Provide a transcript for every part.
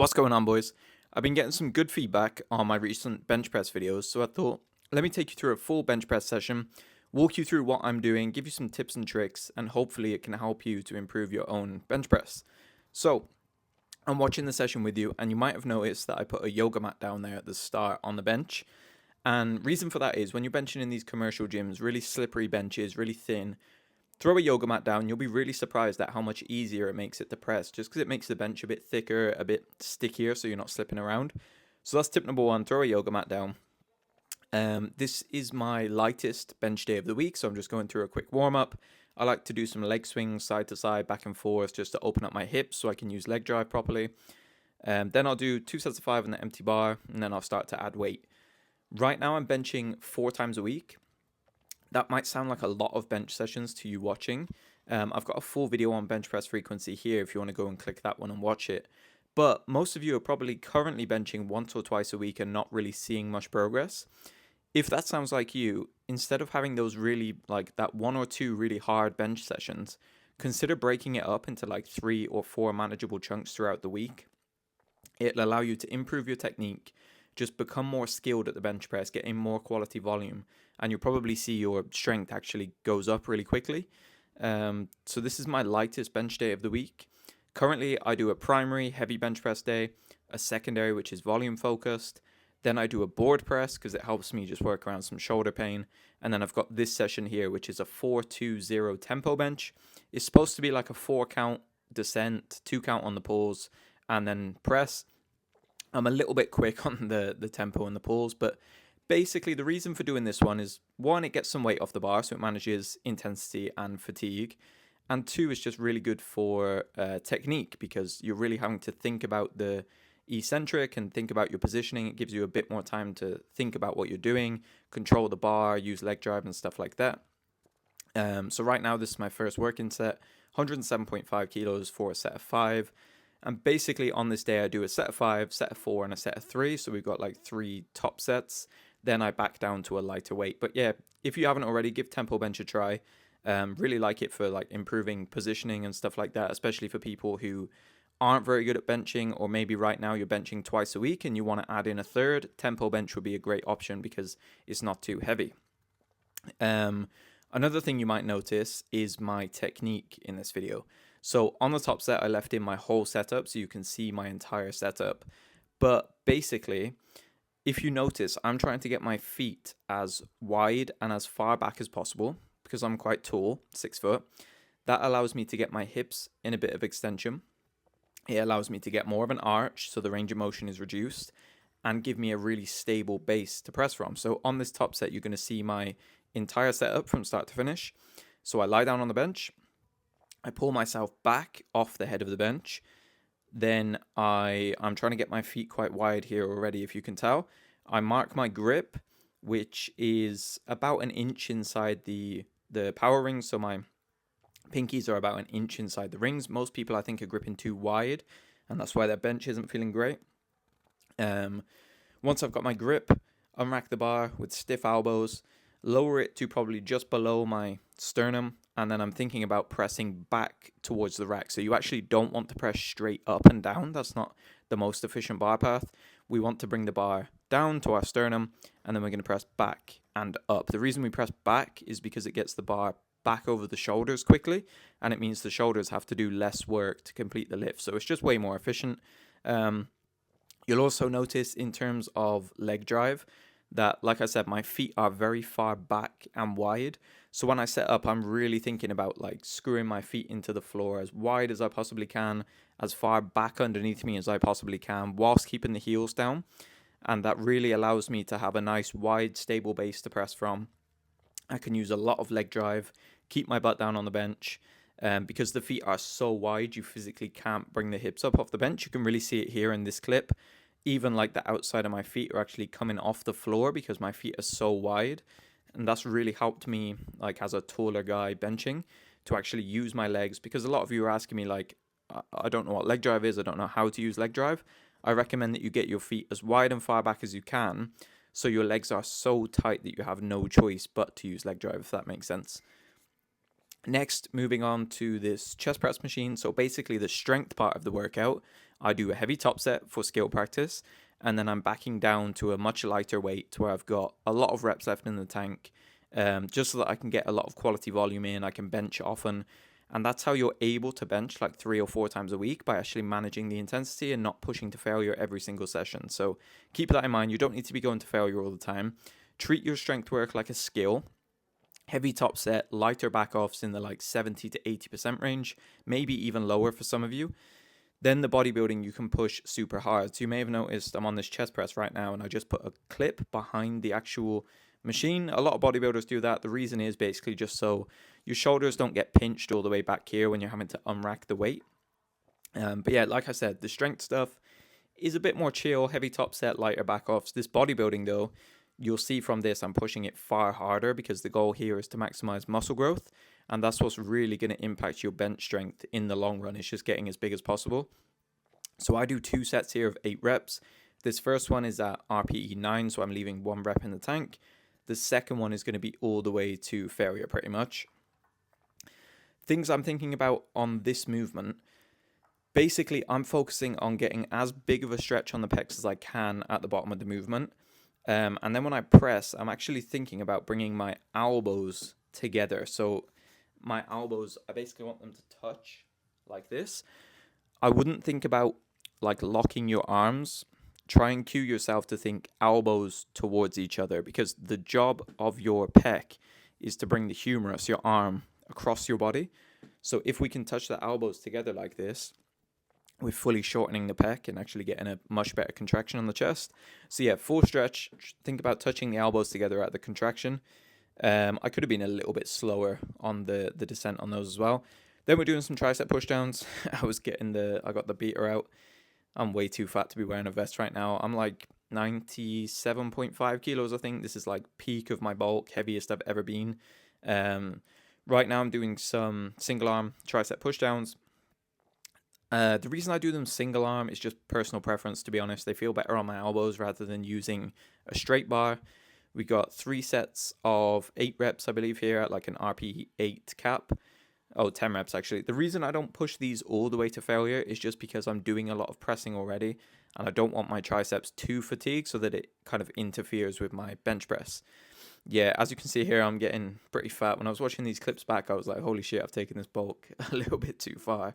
What's going on, boys? I've been getting some good feedback on my recent bench press videos, so I thought, let me take you through a full bench press session, walk you through what I'm doing, give you some tips and tricks, and hopefully it can help you to improve your own bench press. So, I'm watching the session with you, and you might have noticed that I put a yoga mat down there at the start on the bench. And reason for that is when you're benching in these commercial gyms, really slippery benches, really thin, throw a yoga mat down, you'll be really surprised at how much easier it makes it to press, just because it makes the bench a bit thicker, a bit stickier, so you're not slipping around. So that's tip number one, throw a yoga mat down. This is my lightest bench day of the week, so I'm just going through a quick warm-up. I like to do some leg swings side to side, back and forth, just to open up my hips so I can use leg drive properly. Then I'll do 2 sets of 5 on the empty bar, and then I'll start to add weight. Right now I'm benching 4 times a week. That might sound like a lot of bench sessions to you watching. I've got a full video on bench press frequency here if you want to go and click that one and watch it. But most of you are probably currently benching once or twice a week and not really seeing much progress. If that sounds like you, instead of having those really, like that 1 or 2 really hard bench sessions, consider breaking it up into like 3 or 4 manageable chunks throughout the week. It'll allow you to improve your technique, just become more skilled at the bench press, getting more quality volume, and you'll probably see your strength actually goes up really quickly. So this is my lightest bench day of the week. Currently, I do a primary heavy bench press day, a secondary which is volume focused. Then I do a board press because it helps me just work around some shoulder pain. And then I've got this session here, which is a 4-2-0 tempo bench. It's supposed to be like a 4 count descent, 2 count on the pulls, and then press. I'm a little bit quick on the tempo and the pulls, but basically the reason for doing this one is, one, it gets some weight off the bar, so it manages intensity and fatigue. And 2, it's just really good for technique because you're really having to think about the eccentric and think about your positioning. It gives you a bit more time to think about what you're doing, control the bar, use leg drive and stuff like that. So right now, this is my first working set, 107.5 kilos for a set of 5. And basically on this day, I do a set of 5, set of 4, and a set of 3. So we've got like 3 top sets. Then I back down to a lighter weight. But yeah, if you haven't already, give tempo bench a try. Really like it for like improving positioning and stuff like that, especially for people who aren't very good at benching, or maybe right now you're benching twice a week and you want to add in a third. Tempo bench would be a great option because it's not too heavy. Another thing you might notice is my technique in this video. So on the top set, I left in my whole setup so you can see my entire setup. But basically, if you notice, I'm trying to get my feet as wide and as far back as possible because I'm quite tall, 6 foot. That allows me to get my hips in a bit of extension. It allows me to get more of an arch so the range of motion is reduced and give me a really stable base to press from. So on this top set, you're going to see my entire setup from start to finish. So I lie down on the bench. I pull myself back off the head of the bench. Then I'm trying to get my feet quite wide here already, if you can tell. I mark my grip, which is about an inch inside the power rings. So my pinkies are about an inch inside the rings. Most people, I think, are gripping too wide, and that's why their bench isn't feeling great. Once I've got my grip, unrack the bar with stiff elbows, lower it to probably just below my sternum, and then I'm thinking about pressing back towards the rack. So you actually don't want to press straight up and down. That's not the most efficient bar path. We want to bring the bar down to our sternum, and then we're going to press back and up. The reason we press back is because it gets the bar back over the shoulders quickly, and it means the shoulders have to do less work to complete the lift. So it's just way more efficient. You'll also notice in terms of leg drive that, like I said, my feet are very far back and wide. So when I set up, I'm really thinking about like screwing my feet into the floor as wide as I possibly can, as far back underneath me as I possibly can, whilst keeping the heels down. And that really allows me to have a nice wide, stable base to press from. I can use a lot of leg drive, keep my butt down on the bench. Because the feet are so wide, you physically can't bring the hips up off the bench. You can really see it here in this clip. Even like the outside of my feet are actually coming off the floor because my feet are so wide. And that's really helped me, like as a taller guy benching, to actually use my legs. Because a lot of you are asking me like, I don't know what leg drive is. I don't know how to use leg drive. I recommend that you get your feet as wide and far back as you can, so your legs are so tight that you have no choice but to use leg drive, if that makes sense. Next, moving on to this chest press machine. So basically the strength part of the workout, I do a heavy top set for skill practice, and then I'm backing down to a much lighter weight where I've got a lot of reps left in the tank, just so that I can get a lot of quality volume in. I can bench often, and that's how you're able to bench like 3 or 4 times a week, by actually managing the intensity and not pushing to failure every single session. So keep that in mind. You don't need to be going to failure all the time. Treat your strength work like a skill. Heavy top set, lighter back offs in the like 70 to 80% range, maybe even lower for some of you. Then the bodybuilding, you can push super hard. So you may have noticed I'm on this chest press right now, and I just put a clip behind the actual machine. A lot of bodybuilders do that. The reason is basically just so your shoulders don't get pinched all the way back here when you're having to unrack the weight. But yeah, like I said, the strength stuff is a bit more chill, heavy top set, lighter back offs. This bodybuilding though, you'll see from this, I'm pushing it far harder because the goal here is to maximize muscle growth. And that's what's really going to impact your bench strength in the long run. It's just getting as big as possible. So I do 2 sets here of 8 reps. This first one is at RPE 9, so I'm leaving 1 rep in the tank. The second one is going to be all the way to failure pretty much. Things I'm thinking about on this movement. Basically, I'm focusing on getting as big of a stretch on the pecs as I can at the bottom of the movement. And then when I press, I'm actually thinking about bringing my elbows together. So my elbows, I basically want them to touch like this. I wouldn't think about like locking your arms. Try and cue yourself to think elbows towards each other, because the job of your pec is to bring the humerus, your arm, across your body. So if we can touch the elbows together like this, we're fully shortening the pec and actually getting a much better contraction on the chest. So yeah, full stretch. Think about touching the elbows together at the contraction. I could have been a little bit slower on the descent on those as well. Then we're doing some tricep pushdowns. I got the beater out. I'm way too fat to be wearing a vest right now. I'm like 97.5 kilos, I think. This is like peak of my bulk, heaviest I've ever been. Right now I'm doing some single arm tricep pushdowns. The reason I do them single arm is just personal preference, to be honest. They feel better on my elbows rather than using a straight bar. We got 3 sets of 8 reps, I believe, here at like an RP8 cap. 10 reps actually. The reason I don't push these all the way to failure is just because I'm doing a lot of pressing already, and I don't want my triceps too fatigued so that it kind of interferes with my bench press. Yeah, as you can see here, I'm getting pretty fat. When I was watching these clips back, I was like, holy shit, I've taken this bulk a little bit too far.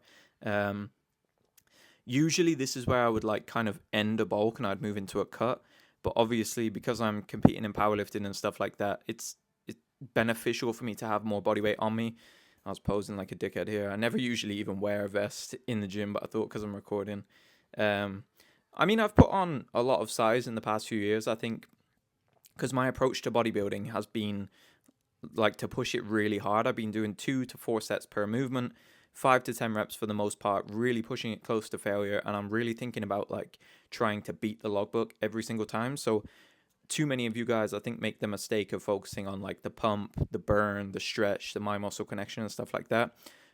Usually this is where I would like kind of end a bulk and I'd move into a cut. But obviously, because I'm competing in powerlifting and stuff like that, it's beneficial for me to have more body weight on me. I was posing like a dickhead here. I never usually even wear a vest in the gym, but I thought because I'm recording. I mean, I've put on a lot of size in the past few years, I think, because my approach to bodybuilding has been like to push it really hard. I've been doing 2 to 4 sets per movement, 5 to 10 reps for the most part, really pushing it close to failure. And I'm really thinking about like trying to beat the logbook every single time. So too many of you guys, I think, make the mistake of focusing on like the pump, the burn, the stretch, the mind muscle connection and stuff like that.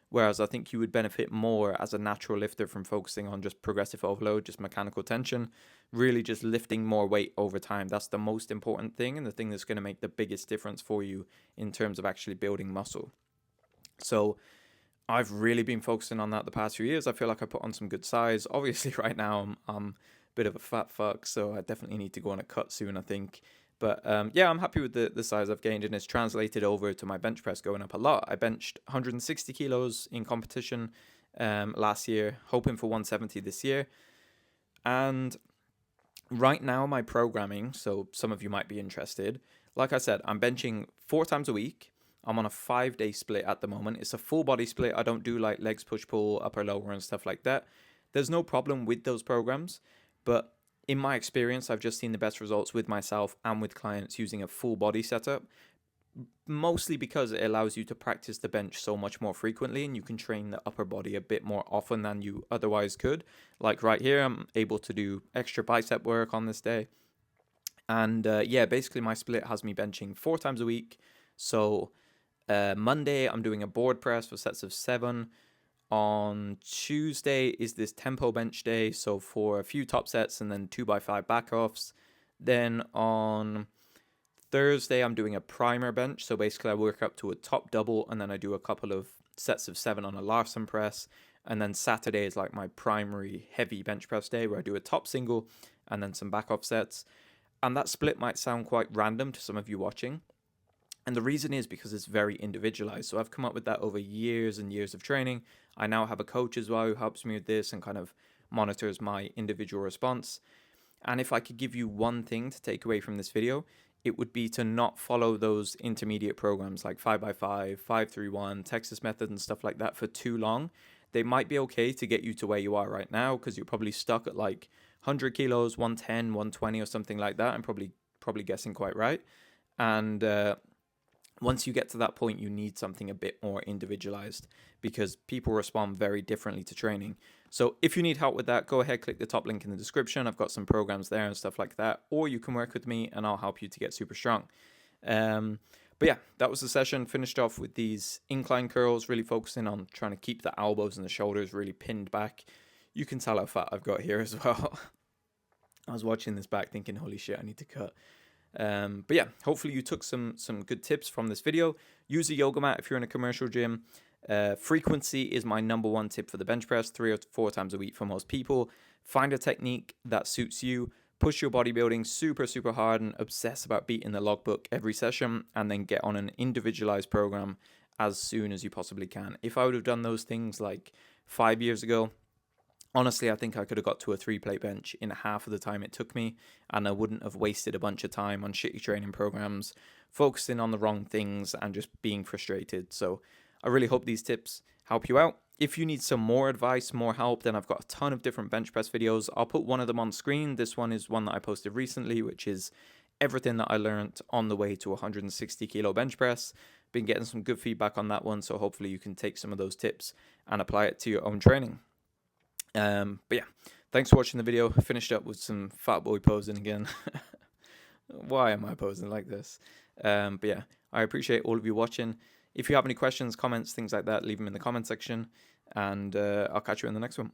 Whereas I think you would benefit more as a natural lifter from focusing on just progressive overload, just mechanical tension, really just lifting more weight over time. That's the most important thing, and the thing that's going to make the biggest difference for you in terms of actually building muscle. So I've really been focusing on that the past few years. I feel like I put on some good size. Obviously, right now I'm a bit of a fat fuck, so I definitely need to go on a cut soon, I think. But yeah, I'm happy with the size I've gained, and it's translated over to my bench press going up a lot. I benched 160 kilos in competition last year, hoping for 170 this year. And right now, my programming, so some of you might be interested, like I said, I'm benching 4 times a week. I'm on a 5-day split at the moment. It's a full body split. I don't do like legs, push, pull, upper, lower, and stuff like that. There's no problem with those programs, but in my experience, I've just seen the best results with myself and with clients using a full body setup, mostly because it allows you to practice the bench so much more frequently, and you can train the upper body a bit more often than you otherwise could. Like right here, I'm able to do extra bicep work on this day. And yeah, basically my split has me benching 4 times a week. So Monday, I'm doing a board press for sets of 7. On Tuesday is this tempo bench day, so for a few top sets and then 2x5 back offs. Then on Thursday, I'm doing a primer bench. So basically, I work up to a top double, and then I do a couple of sets of 7 on a Larsen press. And then Saturday is like my primary heavy bench press day, where I do a top single and then some back off sets. And that split might sound quite random to some of you watching. And the reason is because it's very individualized. So I've come up with that over years and years of training. I now have a coach as well who helps me with this and kind of monitors my individual response. And if I could give you one thing to take away from this video, it would be to not follow those intermediate programs like 5x5, 5-3-1, Texas Method, and stuff like that for too long. They might be okay to get you to where you are right now because you're probably stuck at like 100 kilos, 110, 120 or something like that. I'm probably guessing quite right. And once you get to that point, you need something a bit more individualized because people respond very differently to training. So if you need help with that, go ahead, click the top link in the description. I've got some programs there and stuff like that. Or you can work with me and I'll help you to get super strong. But yeah, that was the session. Finished off with these incline curls, really focusing on trying to keep the elbows and the shoulders really pinned back. You can tell how fat I've got here as well. I was watching this back thinking, holy shit, I need to cut. But yeah, hopefully you took some good tips from this video. Use a yoga mat if you're in a commercial gym. Frequency is my number one tip for the bench press, 3 or 4 times a week for most people. Find a technique that suits you. Push your bodybuilding super hard and obsess about beating the logbook every session, and then get on an individualized program as soon as you possibly can. If I would have done those things like 5 years ago, honestly, I think I could have got to a 3-plate bench in half of the time it took me, and I wouldn't have wasted a bunch of time on shitty training programs, focusing on the wrong things, and just being frustrated. So I really hope these tips help you out. If you need some more advice, more help, then I've got a ton of different bench press videos. I'll put one of them on screen. This one is one that I posted recently, which is everything that I learned on the way to 160 kilo bench press. Been getting some good feedback on that one, so hopefully you can take some of those tips and apply it to your own training. But yeah, thanks for watching the video. Finished up with some fat boy posing again. Why am I posing like this? But yeah, I appreciate all of you watching. If you have any questions, comments, things like that, leave them in the comment section, and I'll catch you in the next one.